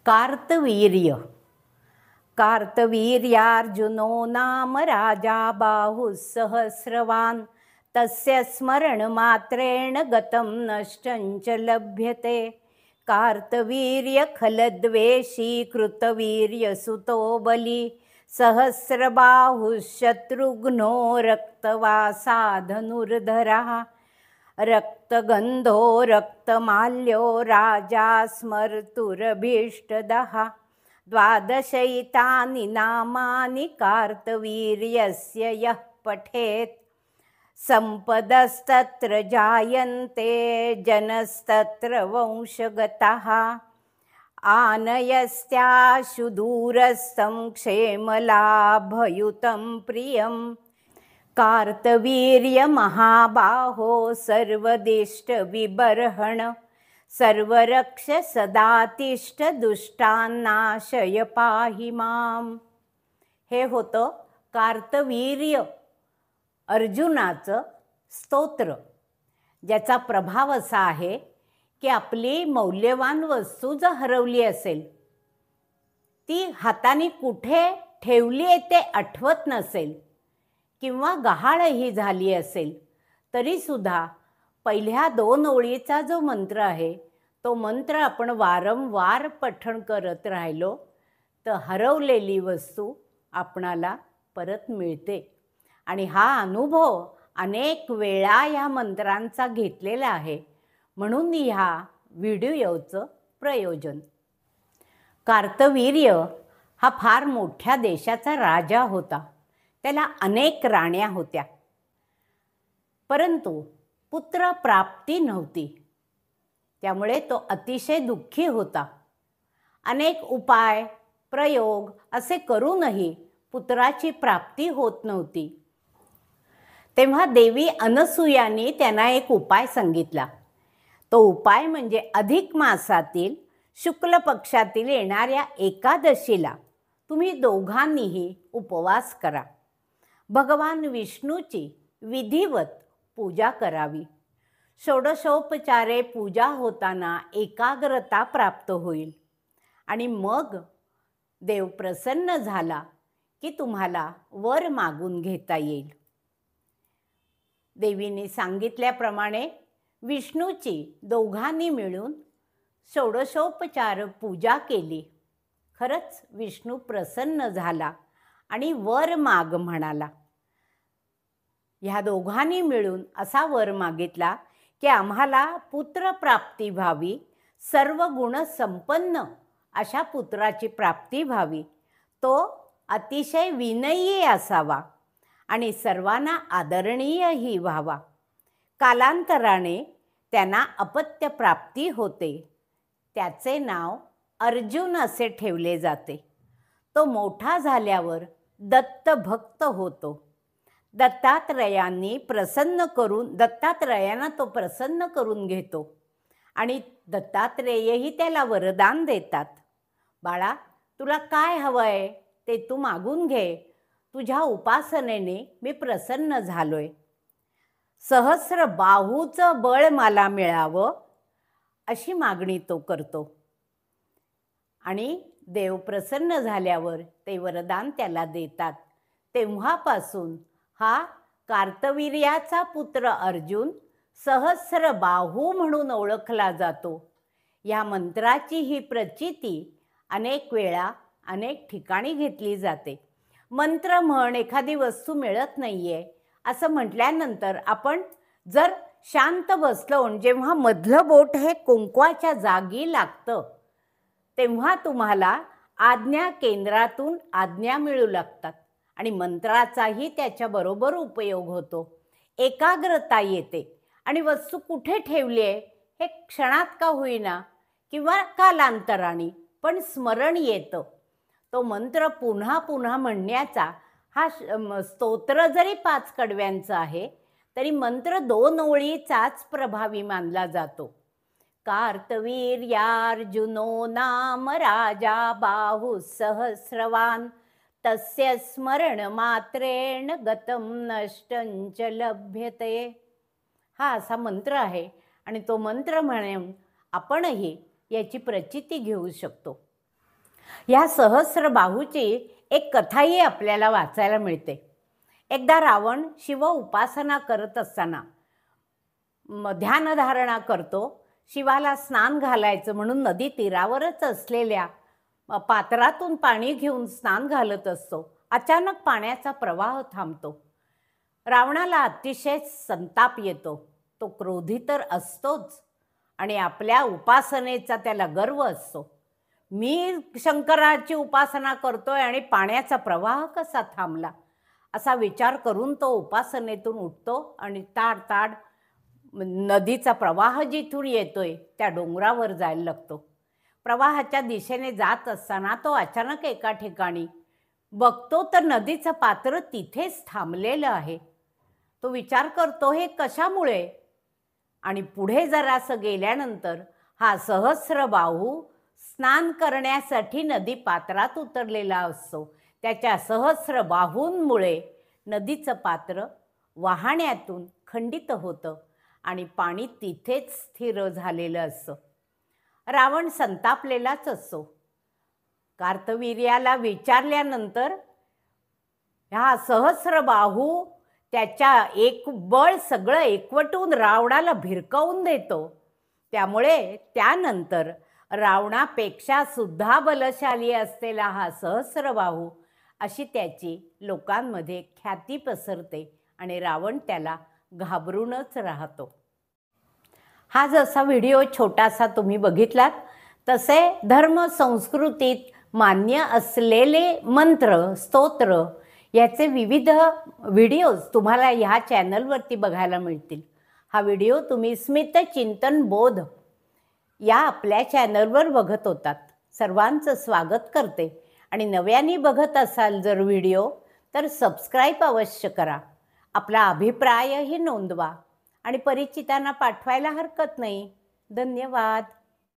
कार्तवीर्य। कार्तवीर्यार्जुनो नाम राजा बाहुः सहस्रवान् तस्य स्मरणमात्रेण गतं नष्टं च लभ्यते। कार्तवीर्यखलद्वेषी कृतवीर्यसुतो बली सहस्रबाहुः शत्रुघ्नो रक्तवासाधनुर्धरः। रक्तगन्धो रक्तमाल्यो राजा स्मर्तुरभीष्टदः। द्वादशैतानि नामानि कार्तवीर्यस्य यः पठेत् सम्पदस्तत्र जायन्ते जनस्तत्र वंशगतः। आनयस्त्याशु दूरस्थं क्षेमलाभयुतं प्रियं। कार्तवीर्यमहाबाहो सर्वदिष्टविबर्हण। सर्वरक्ष सदातिष्ठ दुष्टान्नाशय पाहि माम्। हे होतं कार्तवीर्य अर्जुनाचं स्तोत्र, ज्याचा प्रभाव असा आहे की आपली मौल्यवान वस्तू जर हरवली असेल, ती हाताने कुठे ठेवली आहे ते आठवत नसेल किंवा गहाळही झाली असेल, तरीसुद्धा पहिल्या 2 ओळीचा जो मंत्र आहे तो मंत्र आपण वारंवार पठण करत राहिलो तर हरवलेली वस्तू आपणाला परत मिळते. आणि हा अनुभव अनेक वेळा ह्या मंत्रांचा घेतलेला आहे, म्हणून ह्या व्हिडिओचं प्रयोजन. कार्तवीर्य हा फार मोठ्या देशाचा राजा होता. त्याला अनेक राण्या होत्या, परंतु पुत्र प्राप्ती नव्हती. त्यामुळे तो अतिशय दुःखी होता. अनेक उपाय प्रयोग असे करूनही पुत्राची प्राप्ती होत नव्हती. तेव्हा देवी अनसूयांनी त्यांना एक उपाय सांगितला. तो उपाय म्हणजे अधिक मासातील शुक्ल पक्षातील येणाऱ्या एकादशीला तुम्ही दोघांनीही उपवास करा. भगवान विष्णूची विधिवत पूजा करावी. षोडशोपचारे पूजा होताना एकाग्रता प्राप्त होईल आणि मग देव प्रसन्न झाला की तुम्हाला वर मागून घेता येईल. देवीने सांगितल्याप्रमाणे विष्णूची दोघांनी मिळून षोडशोपचार पूजा केली. खरंच विष्णू प्रसन्न झाला आणि वर माग म्हणाला. ह्या दोघांनी मिळून असा वर मागितला की आम्हाला पुत्रप्राप्ती व्हावी, सर्व गुण संपन्न अशा पुत्राची प्राप्ती व्हावी. तो अतिशय विनयी असावा आणि सर्वांना आदरणीयही व्हावा. कालांतराने त्यांना अपत्य प्राप्ती होते. त्याचे नाव अर्जुन असे ठेवले जाते. तो मोठा झाल्यावर दत्तभक्त होतो. दत्तात्रयांना तो प्रसन्न करून घेतो आणि दत्तात्रेयही त्याला वरदान देतात. बाळा, तुला काय हवंय ते तू मागून घे. तुझ्या उपासनेने मी प्रसन्न झालोय. सहस्र बाहूचं बळ मला मिळावं अशी मागणी तो करतो. आणि देव प्रसन्न झाल्यावर ते वरदान त्याला देतात. तेव्हापासून हा कार्तवीर्याचा पुत्र अर्जुन सहस्र बाहू म्हणून ओळखला जातो. या मंत्राची ही प्रचिती अनेक वेळा अनेक ठिकाणी घेतली जाते. मंत्र म्हण एखादी वस्तू मिळत नाहीये असं म्हटल्यानंतर आपण जर शांत बसलो, जेव्हा मधलं बोट हे कुंकवाच्या जागी लागतं तेव्हा तुम्हाला आज्ञा केंद्रातून आज्ञा मिळू लागतात आणि मंत्राचाही त्याच्याबरोबर उपयोग होतो. एकाग्रता येते आणि वस्तू कुठे ठेवली आहे हे क्षणात का होईना किंवा कालांतराने पण स्मरण येतं. तो मंत्र पुन्हा पुन्हा म्हणण्याचा हा स्तोत्र जरी 5 कडव्यांचा आहे तरी मंत्र 2 ओळीचाच प्रभावी मानला जातो. कार्तवीर्यार्जुनो नाम राजा बाहुः सहस्रवान् तस्य स्मरण मात्रेण गतं नष्टं च लभ्यते. हा असा मंत्र आहे आणि तो मंत्र म्हणून आपणही याची प्रचिती घेऊ शकतो. ह्या सहस्रबाहूची एक कथाही आपल्याला वाचायला मिळते. एकदा रावण शिव उपासना करत असताना ध्यानधारणा करतो. शिवाला स्नान घालायचं म्हणून नदी तीरावरच असलेल्या पात्रातून पाणी घेऊन स्नान घालत असतो. अचानक पाण्याचा प्रवाह थांबतो. रावणाला अतिशय संताप येतो. तो क्रोधी तर असतोच आणि आपल्या उपासनेचा त्याला गर्व असतो. मी शंकराची उपासना करतोय आणि पाण्याचा प्रवाह कसा थांबला असा विचार करून तो उपासनेतून उठतो आणि ताड नदीचा प्रवाह जिथून येतोय त्या डोंगरावर जायला लागतो. प्रवाहाच्या दिशेने जात असताना तो अचानक एका ठिकाणी बघतो तर नदीचं पात्र तिथेच थांबलेलं आहे. तो विचार करतो हे कशामुळे, आणि पुढे जरासं गेल्यानंतर हा सहस्रबाहू स्नान करण्यासाठी नदी पात्रात उतरलेला असतो. त्याच्या सहस्रबाहूंमुळे नदीचं पात्र वाहण्यातून खंडित होतं आणि पाणी तिथेच स्थिर झालेलं असतं. रावण संतापलेलाच असतो. कार्तवीर्याला विचारल्यानंतर हा सहस्रबाहू त्याच्या एक बळ सगळं एकवटून रावणाला भिरकावून देतो. त्यामुळे त्यानंतर रावणापेक्षा सुद्धा बलशाली असलेला हा सहस्रबाहू अशी त्याची लोकांमध्ये ख्याती पसरते आणि रावण त्याला घाबरूनच राहतो. हा जसा व्हिडिओ छोटासा तुम्ही बघितलात तसे धर्म संस्कृतीत मान्य असलेले मंत्र स्तोत्र याचे विविध व्हिडिओज तुम्हाला ह्या चॅनलवरती बघायला मिळतील. हा व्हिडिओ तुम्ही स्मित चिंतन बोध या आपल्या चॅनलवर बघत होतात. सर्वांचं स्वागत करते आणि नव्याने बघत असाल जर व्हिडिओ तर सबस्क्राईब अवश्य करा. आपला अभिप्रायही नोंदवा आणि परिचितांना पाठवायला हरकत नाही. धन्यवाद.